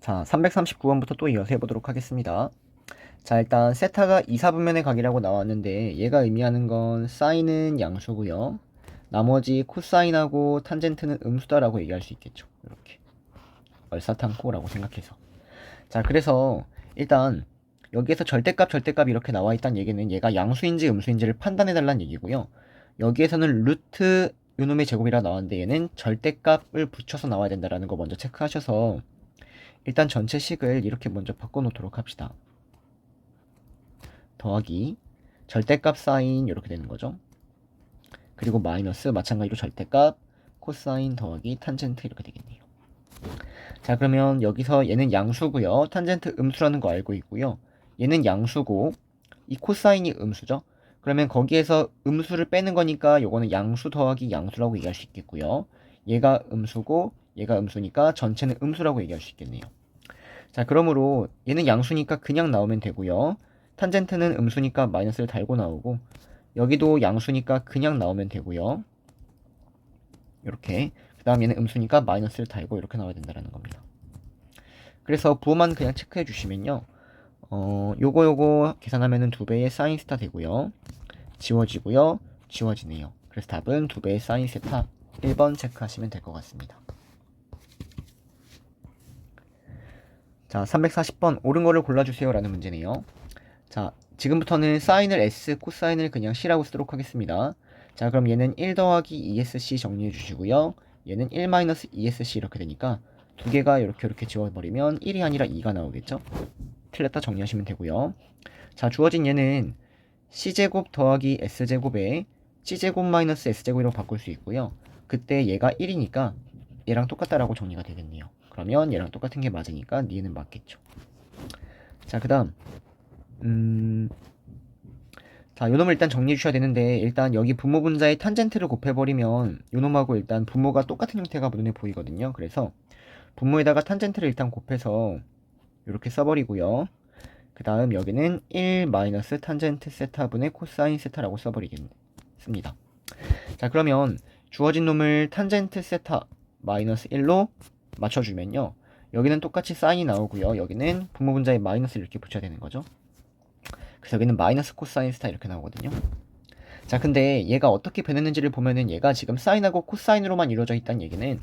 자, 339번부터 또 이어서 해보도록 하겠습니다. 자, 일단 세타가 2, 4분면의 각이라고 나왔는데 얘가 의미하는 건 사인은 양수고요. 나머지 코사인하고 탄젠트는 음수다라고 얘기할 수 있겠죠. 이렇게 얼사탄코라고 생각해서. 자, 그래서 일단 여기에서 절대값 이렇게 나와 있다는 얘기는 얘가 양수인지 음수인지를 판단해달라는 얘기고요. 여기에서는 루트 요놈의 제곱이라 나왔는데 얘는 절대값을 붙여서 나와야 된다라는 거 먼저 체크하셔서 일단 전체 식을 이렇게 먼저 바꿔놓도록 합시다. 더하기 절대값 사인 이렇게 되는 거죠. 그리고 마이너스 마찬가지로 절대값 코사인 더하기 탄젠트 이렇게 되겠네요. 자, 그러면 여기서 얘는 양수고요. 탄젠트 음수라는 거 알고 있고요. 얘는 양수고 이 코사인이 음수죠. 그러면 거기에서 음수를 빼는 거니까 요거는 양수 더하기 양수라고 얘기할 수 있겠고요. 얘가 음수고 얘가 음수니까 전체는 음수라고 얘기할 수 있겠네요. 자, 그러므로 얘는 양수니까 그냥 나오면 되고요. 탄젠트는 음수니까 마이너스를 달고 나오고 여기도 양수니까 그냥 나오면 되고요. 이렇게 그 다음 얘는 음수니까 마이너스를 달고 이렇게 나와야 된다는 겁니다. 그래서 부호만 그냥 체크해 주시면요. 요거 계산하면은 2배의 사인 스타 되고요. 지워지고요. 지워지네요. 그래서 답은 2배의 사인 세타 1번 체크하시면 될 것 같습니다. 자, 340번 옳은 거를 골라주세요 라는 문제네요. 자, 지금부터는 사인을 S, 코사인을 그냥 C라고 쓰도록 하겠습니다. 자, 그럼 얘는 1 더하기 ESC 정리해 주시고요. 얘는 1 마이너스 ESC 이렇게 되니까 두 개가 이렇게 지워버리면 1이 아니라 2가 나오겠죠? 틀렸다 정리하시면 되고요. 자, 주어진 얘는 C제곱 더하기 S제곱에 C제곱 마이너스 S제곱이라고 바꿀 수 있고요. 그때 얘가 1이니까 얘랑 똑같다라고 정리가 되겠네요. 그러면 얘랑 똑같은 게 맞으니까 니는 맞겠죠. 자, 그 다음 자, 요놈을 일단 정리해 주셔야 되는데 일단 여기 분모 분자에 탄젠트를 곱해버리면 요놈하고 일단 분모가 똑같은 형태가 눈에 보이거든요. 그래서 분모에다가 탄젠트를 일단 곱해서 이렇게 써버리고요. 그 다음 여기는 1 마이너스 탄젠트 세타분의 코사인 세타라고 써버리겠습니다. 자, 그러면 주어진 놈을 탄젠트 세타 마이너스 1로 맞춰주면요. 여기는 똑같이 사인이 나오고요. 여기는 분모 분자에 마이너스를 이렇게 붙여야 되는 거죠. 그래서 여기는 마이너스 코사인 스타 이렇게 나오거든요. 자, 근데 얘가 어떻게 변했는지를 보면은 얘가 지금 사인하고 코사인으로만 이루어져 있다는 얘기는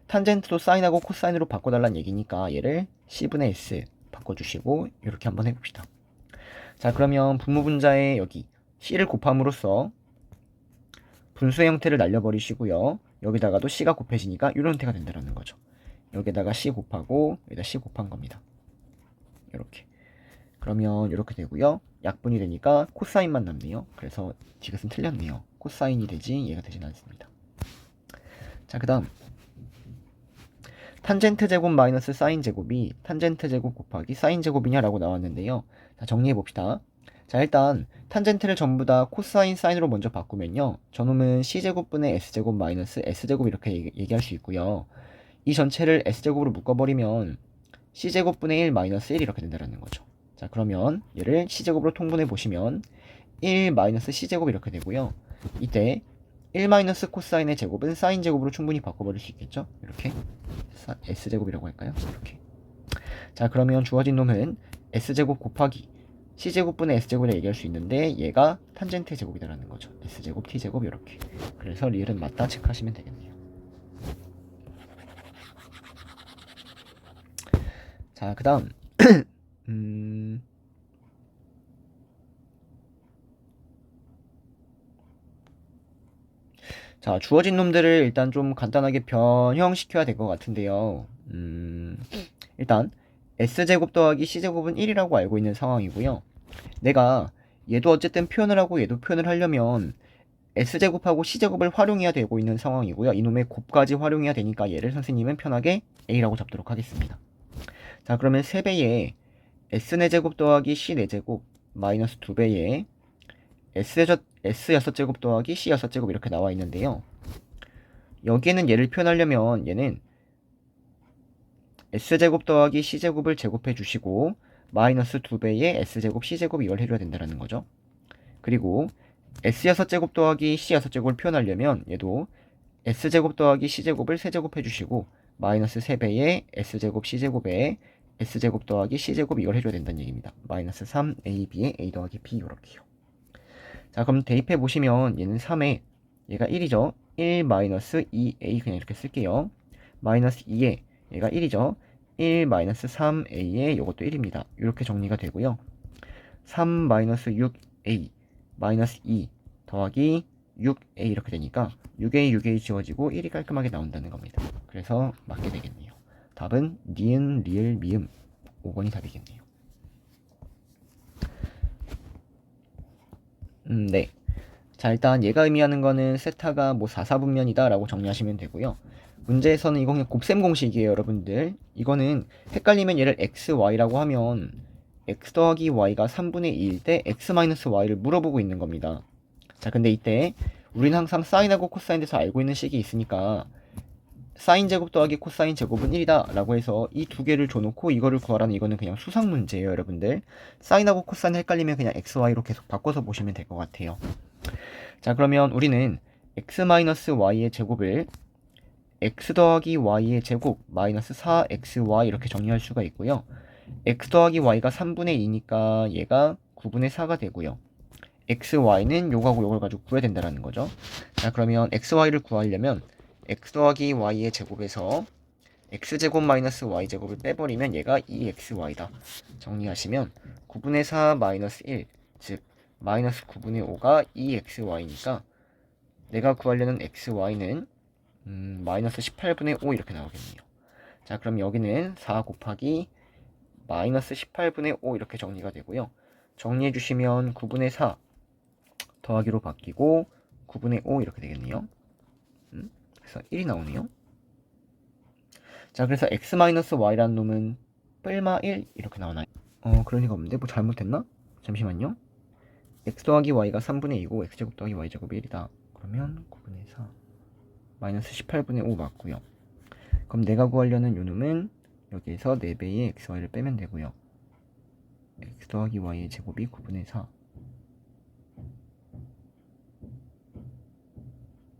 탄젠트도 사인하고 코사인으로 바꿔달라는 얘기니까 얘를 C분의 S 바꿔주시고 이렇게 한번 해봅시다. 자, 그러면 분모 분자에 여기 C를 곱함으로써 분수의 형태를 날려버리시고요. 여기다가도 C가 곱해지니까 이런 형태가 된다는 거죠. 여기다가 C 곱하고 여기다 C 곱한 겁니다. 이렇게. 그러면 이렇게 되고요. 약분이 되니까 코사인만 남네요. 그래서 디귿은 틀렸네요. 코사인이 되지 얘가 되진 않습니다. 자, 그 다음 탄젠트 제곱 마이너스 사인 제곱이 탄젠트 제곱 곱하기 사인 제곱이냐라고 나왔는데요. 자, 정리해 봅시다. 자, 일단 탄젠트를 전부 다 코사인 사인으로 먼저 바꾸면요. 저놈은 C제곱분의 S제곱 마이너스 S제곱 이렇게 얘기할 수 있고요. 이 전체를 S제곱으로 묶어버리면 C제곱분의 1 마이너스 1 이렇게 된다는 거죠. 자, 그러면 얘를 C제곱으로 통분해 보시면 1 마이너스 C제곱 이렇게 되고요. 이때 1 마이너스 코사인의 제곱은 사인 제곱으로 충분히 바꿔버릴 수 있겠죠? 이렇게 S제곱이라고 할까요? 이렇게. 자, 그러면 주어진 놈은 S제곱 곱하기 C제곱분의 S제곱이라 얘기할 수 있는데 얘가 탄젠트 제곱이다라는 거죠. S제곱, T제곱 이렇게. 그래서 리을은 맞다 체크하시면 되겠네요. 자, 그 다음 자, 주어진 놈들을 일단 좀 간단하게 변형시켜야 될 것 같은데요. 일단 S제곱 더하기 C제곱은 1이라고 알고 있는 상황이고요. 내가 얘도 어쨌든 표현을 하고 얘도 표현을 하려면 S제곱하고 C제곱을 활용해야 되고 있는 상황이고요. 이놈의 곱까지 활용해야 되니까 얘를 선생님은 편하게 A라고 잡도록 하겠습니다. 자, 그러면 3배에 S4제곱 더하기 C4제곱 마이너스 2배에 S6제곱 더하기 C6제곱 이렇게 나와 있는데요. 여기에는 얘를 표현하려면 얘는 S제곱 더하기 C제곱을 제곱해 주시고 마이너스 2배의 S제곱 C제곱 이걸 해줘야 된다는 거죠. 그리고 S6제곱 더하기 C6제곱을 표현하려면 얘도 S제곱 더하기 C제곱을 세제곱해 주시고 마이너스 3배의 S제곱 C제곱에 S제곱 더하기 C제곱 이걸 해줘야 된다는 얘기입니다. 마이너스 3AB에 A 더하기 B 이렇게요. 자, 그럼 대입해 보시면 얘는 3에 얘가 1이죠. 1 마이너스 2A 그냥 이렇게 쓸게요. 마이너스 2에 얘가 1이죠. 1 마이너스 3A에 이것도 1입니다. 이렇게 정리가 되고요. 3 마이너스 6A 마이너스 2 더하기 6A 이렇게 되니까 6A 6A 지워지고 1이 깔끔하게 나온다는 겁니다. 그래서 맞게 되겠네요. 답은 니은, 리을, 미음 5번이 답이겠네요. 네. 자, 일단 얘가 의미하는 거는 세타가 뭐 4사분면이다 라고 정리하시면 되고요. 문제에서는 이거 그냥 곱셈 공식이에요, 여러분들. 이거는 헷갈리면 얘를 x, y라고 하면 x 더하기 y가 3분의 2일 때 x 마이너스 y를 물어보고 있는 겁니다. 자, 근데 이때 우리는 항상 사인하고 코사인에 대해서 알고 있는 식이 있으니까 사인 제곱 더하기 코사인 제곱은 1이다 라고 해서 이 두 개를 줘놓고 이거를 구하라는 이거는 그냥 수상 문제예요, 여러분들. 사인하고 코사인 헷갈리면 그냥 x, y로 계속 바꿔서 보시면 될 것 같아요. 자, 그러면 우리는 x-y의 제곱을 x 더하기 y의 제곱 마이너스 4xy 이렇게 정리할 수가 있고요. x 더하기 y가 3분의 2니까 얘가 9분의 4가 되고요. xy는 요거하고 요걸 가지고 구해야 된다는 거죠. 자, 그러면 xy를 구하려면 x 더하기 y의 제곱에서 x제곱 마이너스 y제곱을 빼버리면 얘가 2xy다. 정리하시면 9분의 4 마이너스 1, 즉 마이너스 9분의 5가 2xy니까 내가 구하려는 xy는 마이너스 18분의 5 이렇게 나오겠네요. 자, 그럼 여기는 4 곱하기 마이너스 18분의 5 이렇게 정리가 되고요. 정리해 주시면 9분의 4 더하기로 바뀌고 9분의 5 이렇게 되겠네요. 그래서 1이 나오네요. 자, 그래서 x-y라는 놈은 뿔마 1 이렇게 나오나요? 그럴 리가 없는데 뭐 잘못했나? 잠시만요. x 더하기 y가 3분의 2고 x제곱 더하기 y제곱이 1이다. 그러면 9분의 4 마이너스 18분의 5 맞고요. 그럼 내가 구하려는 요 놈은 여기에서 4배의 xy를 빼면 되고요. x 더하기 y의 제곱이 9분의 4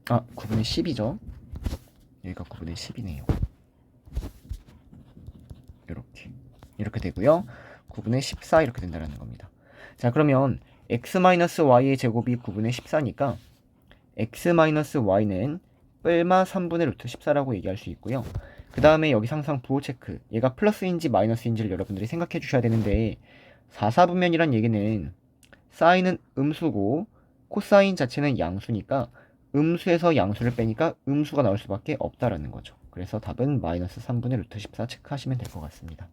9분의 10이죠. 여기가 9분의 10이네요. 이렇게 되고요. 9분의 14 이렇게 된다는 겁니다. 자, 그러면 x-y의 제곱이 9분의 14니까 x-y는 뿔마 3분의 루트 14라고 얘기할 수 있고요. 그 다음에 여기 항상 부호 체크, 얘가 플러스인지 마이너스인지를 여러분들이 생각해 주셔야 되는데 4사분면이란 얘기는 사인은 음수고 코사인 자체는 양수니까 음수에서 양수를 빼니까 음수가 나올 수밖에 없다라는 거죠. 그래서 답은 마이너스 3분의 루트 14 체크하시면 될 것 같습니다.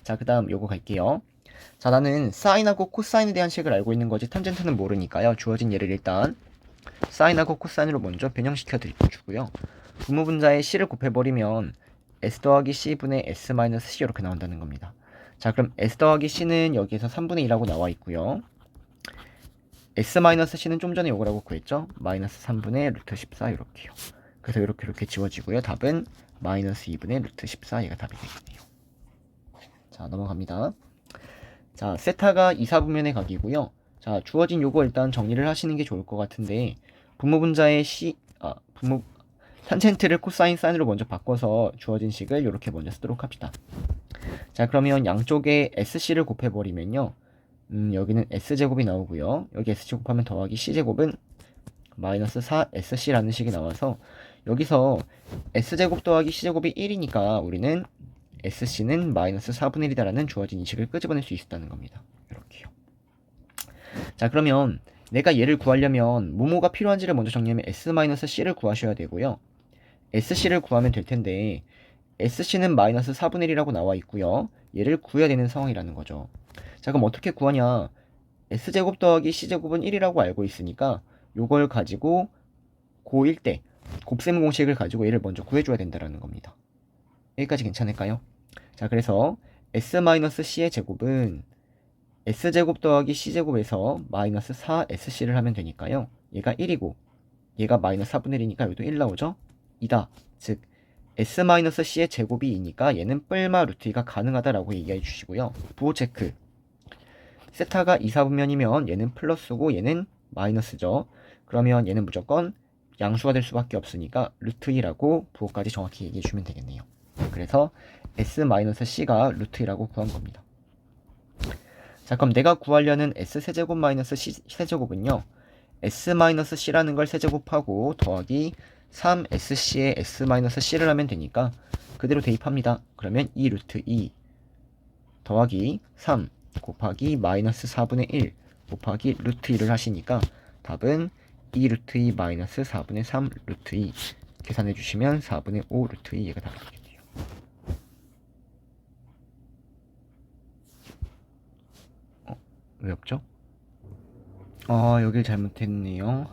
자, 그 다음 요거 갈게요. 자, 나는 사인하고 코사인에 대한 식을 알고 있는 거지 탄젠트는 모르니까요. 주어진 예를 일단 사인하고 코사인으로 먼저 변형시켜 주고요. 분모분자에 c를 곱해버리면 s 더하기 c분의 s 마이너스 c 이렇게 나온다는 겁니다. 자, 그럼 s 더하기 c는 여기에서 3분의 2라고 나와 있고요. s 마이너스 c는 좀 전에 요거라고 구했죠. 마이너스 3분의 루트 14 이렇게요. 그래서 이렇게 지워지고요. 답은 마이너스 2분의 루트 14 얘가 답이 되겠네요. 자, 넘어갑니다. 자, 세타가 2사분면의 각이고요. 자, 주어진 요거 일단 정리를 하시는 게 좋을 것 같은데 분모분자의 탄젠트를 코사인 사인으로 먼저 바꿔서 주어진 식을 이렇게 먼저 쓰도록 합시다. 자, 그러면 양쪽에 sc를 곱해버리면요. 여기는 s제곱이 나오고요. 여기 s제곱 하면 더하기 c제곱은 마이너스 4sc라는 식이 나와서 여기서 s제곱 더하기 c제곱이 1이니까 우리는 sc는 마이너스 4분의 1이다라는 주어진 이 식을 끄집어낼 수 있었다는 겁니다. 이렇게요. 자, 그러면 내가 얘를 구하려면 뭐뭐가 필요한지를 먼저 정리하면 s-c를 구하셔야 되고요. sc를 구하면 될 텐데 sc는 마이너스 4분의 1이라고 나와 있고요. 얘를 구해야 되는 상황이라는 거죠. 자, 그럼 어떻게 구하냐? s제곱 더하기 c제곱은 1이라고 알고 있으니까 요걸 가지고 고1 때 곱셈 공식을 가지고 얘를 먼저 구해줘야 된다는 겁니다. 여기까지 괜찮을까요? 자, 그래서 s-c의 제곱은 s제곱 더하기 c제곱에서 마이너스 4sc를 하면 되니까요. 얘가 1이고 얘가 마이너스 4분의 1이니까 여기도 1 나오죠? 2다. 즉 s-c의 제곱이 2니까 얘는 뿔마 루트 2가 가능하다라고 얘기해 주시고요. 부호 체크. 세타가 2사분면이면 얘는 플러스고 얘는 마이너스죠. 그러면 얘는 무조건 양수가 될 수밖에 없으니까 루트 2라고 부호까지 정확히 얘기해 주면 되겠네요. 그래서 S-C가 루트 2라고 구한 겁니다. 자, 그럼 내가 구하려는 S세제곱 마이너스 C세제곱은요, S-C라는 걸 세제곱하고 더하기 3SC에 S-C를 하면 되니까 그대로 대입합니다. 그러면 2 루트 2 더하기 3 곱하기 마이너스 4분의 1 곱하기 루트 2를 하시니까 답은 2 루트 2 마이너스 4분의 3 루트 2 계산해 주시면 4분의 5 루트 2 얘가 답이 되겠네요. 왜 없죠? 여길 잘못했네요.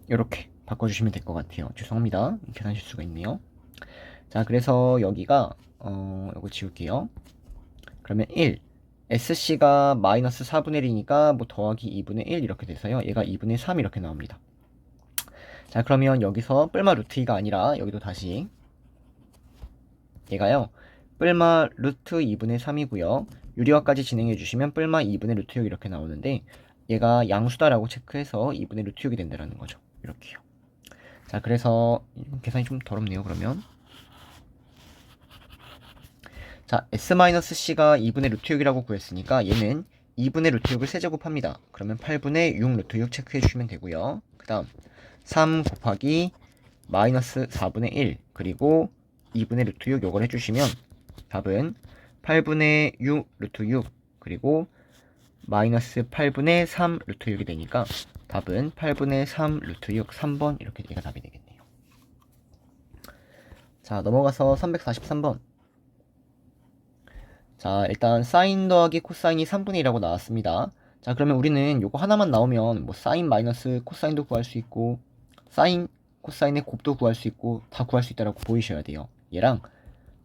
이렇게 바꿔주시면 될 것 같아요. 죄송합니다. 계산 실수가 있네요. 자, 그래서 여기가 이거 지울게요. 그러면 1 SC가 마이너스 4분의 1이니까 뭐 더하기 2분의 1 이렇게 돼서요. 얘가 2분의 3 이렇게 나옵니다. 자, 그러면 여기서 뿔마 루트 2가 아니라 여기도 다시 얘가요. 뿔마 루트 2분의 3이고요. 유리화까지 진행해 주시면 뿔마 2분의 루트 6 이렇게 나오는데 얘가 양수다라고 체크해서 2분의 루트 6이 된다는 거죠. 이렇게요. 자, 그래서 계산이 좀 더럽네요. 그러면 자, S-C가 2분의 루트 6이라고 구했으니까 얘는 2분의 루트 6을 세제곱합니다. 그러면 8분의 6 루트 6 체크해 주시면 되고요. 그 다음 3 곱하기 마이너스 4분의 1 그리고 2분의 루트 6 요걸 해주시면 답은 8분의 6 루트 6 그리고 마이너스 8분의 3 루트 6이 되니까 답은 8분의 3 루트 6 3번 이렇게 얘가 답이 되겠네요. 자, 넘어가서 343번. 자, 일단 사인 더하기 코사인이 3분의 1이라고 나왔습니다. 자, 그러면 우리는 요거 하나만 나오면 뭐 사인 마이너스 코사인도 구할 수 있고 사인 코사인의 곱도 구할 수 있고 다 구할 수 있다라고 보이셔야 돼요. 얘랑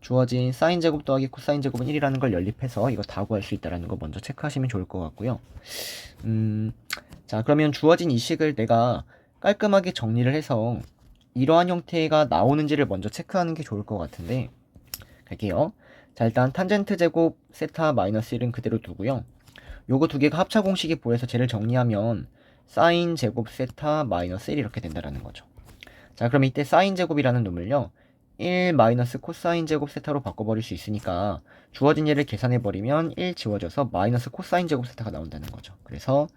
주어진 사인 제곱 더하기 코사인 제곱은 1이라는 걸 연립해서 이거 다 구할 수 있다라는 거 먼저 체크하시면 좋을 것 같고요. 자, 그러면 주어진 이 식을 내가 깔끔하게 정리를 해서 이러한 형태가 나오는지를 먼저 체크하는 게 좋을 것 같은데 갈게요. 자, 일단 탄젠트 제곱 세타 마이너스 1은 그대로 두고요. 요거 두 개가 합차 공식이 보여서 쟤를 정리하면 사인 제곱 세타 마이너스 1 이렇게 된다라는 거죠. 자, 그럼 이때 사인 제곱이라는 놈을요 1 마이너스 코사인 제곱 세타로 바꿔버릴 수 있으니까 주어진 얘를 계산해버리면 1 지워져서 마이너스 코사인 제곱 세타가 나온다는 거죠. 그래서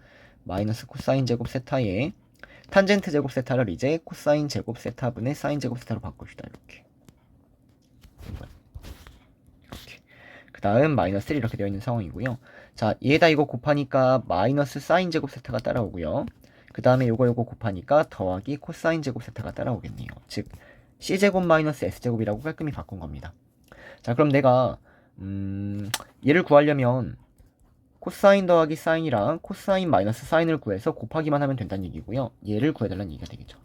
마이너스 코사인 제곱 세타에 탄젠트 제곱 세타를 이제 코사인 제곱 세타분의 사인 제곱 세타로 바꿉시다. 이렇게. 그 다음 마이너스 1 이렇게 되어 있는 상황이고요. 자, 얘다 이거 곱하니까 마이너스 사인 제곱 세타가 따라오고요. 그 다음에 요거 곱하니까 더하기 코사인 제곱 세타가 따라오겠네요. 즉 C제곱 마이너스 S제곱이라고 깔끔히 바꾼 겁니다. 자, 그럼 내가 얘를 구하려면 코사인 더하기 사인이랑 코사인 마이너스 사인을 구해서 곱하기만 하면 된다는 얘기고요. 얘를 구해달라는 얘기가 되겠죠.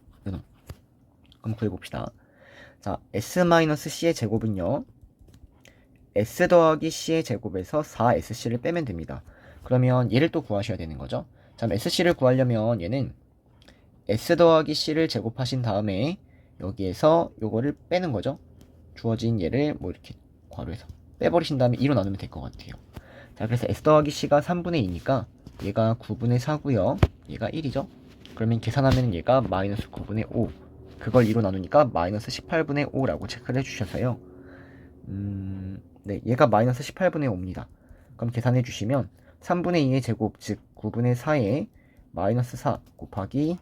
그럼 구해봅시다. 자, S-C의 제곱은요. S 더하기 C의 제곱에서 4SC를 빼면 됩니다. 그러면 얘를 또 구하셔야 되는 거죠. 자, SC를 구하려면 얘는 S 더하기 C를 제곱하신 다음에 여기에서 요거를 빼는 거죠. 주어진 얘를 뭐 이렇게 괄호해서 빼버리신 다음에 2로 나누면 될 것 같아요. 자, 그래서 S 더하기 C가 3분의 2니까 얘가 9분의 4고요. 얘가 1이죠. 그러면 계산하면 얘가 마이너스 9분의 5. 그걸 2로 나누니까 마이너스 18분의 5라고 체크를 해주셔서요. 네, 얘가 마이너스 18분의 5입니다. 그럼 계산해 주시면 3분의 2의 제곱, 즉 9분의 4에 마이너스 4 곱하기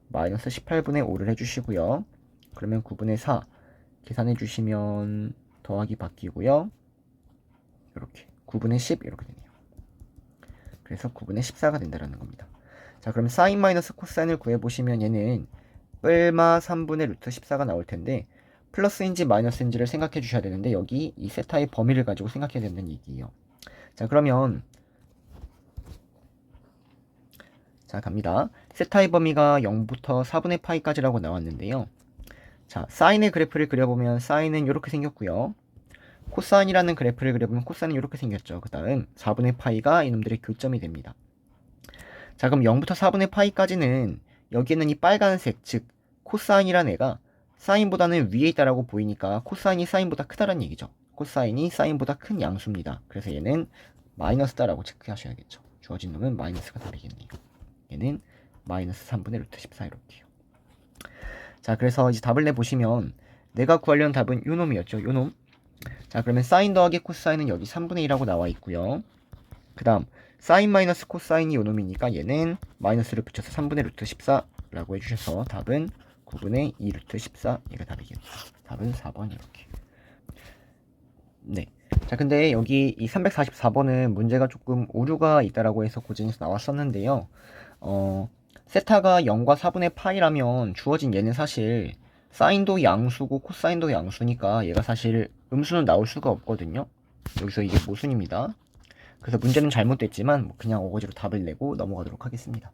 마이너스 18분의 5를 해주시고요. 그러면 9분의 4 계산해 주시면 더하기 바뀌고요. 이렇게 9분의 10 이렇게 되네요. 그래서 9분의 14가 된다는 겁니다. 자, 그럼 사인 마이너스 코사인을 구해보시면 얘는 뿔마 3분의 루트 14가 나올 텐데 플러스인지 마이너스인지를 생각해 주셔야 되는데 여기 이 세타의 범위를 가지고 생각해야 된다는 얘기예요. 자, 그러면 자, 갑니다. 세타의 범위가 0부터 4분의 파이까지라고 나왔는데요. 자, 사인의 그래프를 그려보면 사인은 이렇게 생겼고요. 코사인이라는 그래프를 그려보면 코사인은 이렇게 생겼죠. 그 다음 4분의 파이가 이놈들의 교점이 됩니다. 자, 그럼 0부터 4분의 파이까지는 여기에는 이 빨간색, 즉 코사인이라는 애가 사인보다는 위에 있다라고 보이니까 코사인이 사인보다 크다라는 얘기죠. 코사인이 사인보다 큰 양수입니다. 그래서 얘는 마이너스다라고 체크하셔야겠죠. 주어진 놈은 마이너스가 답이겠네요. 얘는 마이너스 3분의 루트 14 이렇게요. 자, 그래서 이제 답을 내보시면 내가 구하려는 답은 요놈이었죠. 요놈. 자, 그러면 사인 더하기 코사인은 여기 3분의 1하고 나와 있고요. 그 다음 사인 마이너스 코사인이 요놈이니까 얘는 마이너스를 붙여서 3분의 루트 14라고 해주셔서 답은 9분의 2 루트 14 이가 답이겠죠. 답은 4번 이렇게. 네. 자, 근데 여기 이 344번은 문제가 조금 오류가 있다라고 해서 고진에서 나왔었는데요. 세타가 0과 4분의 파이라면 주어진 얘는 사실 사인도 양수고 코사인도 양수니까 얘가 사실 음수는 나올 수가 없거든요. 여기서 이게 모순입니다. 그래서 문제는 잘못됐지만 그냥 어거지로 답을 내고 넘어가도록 하겠습니다.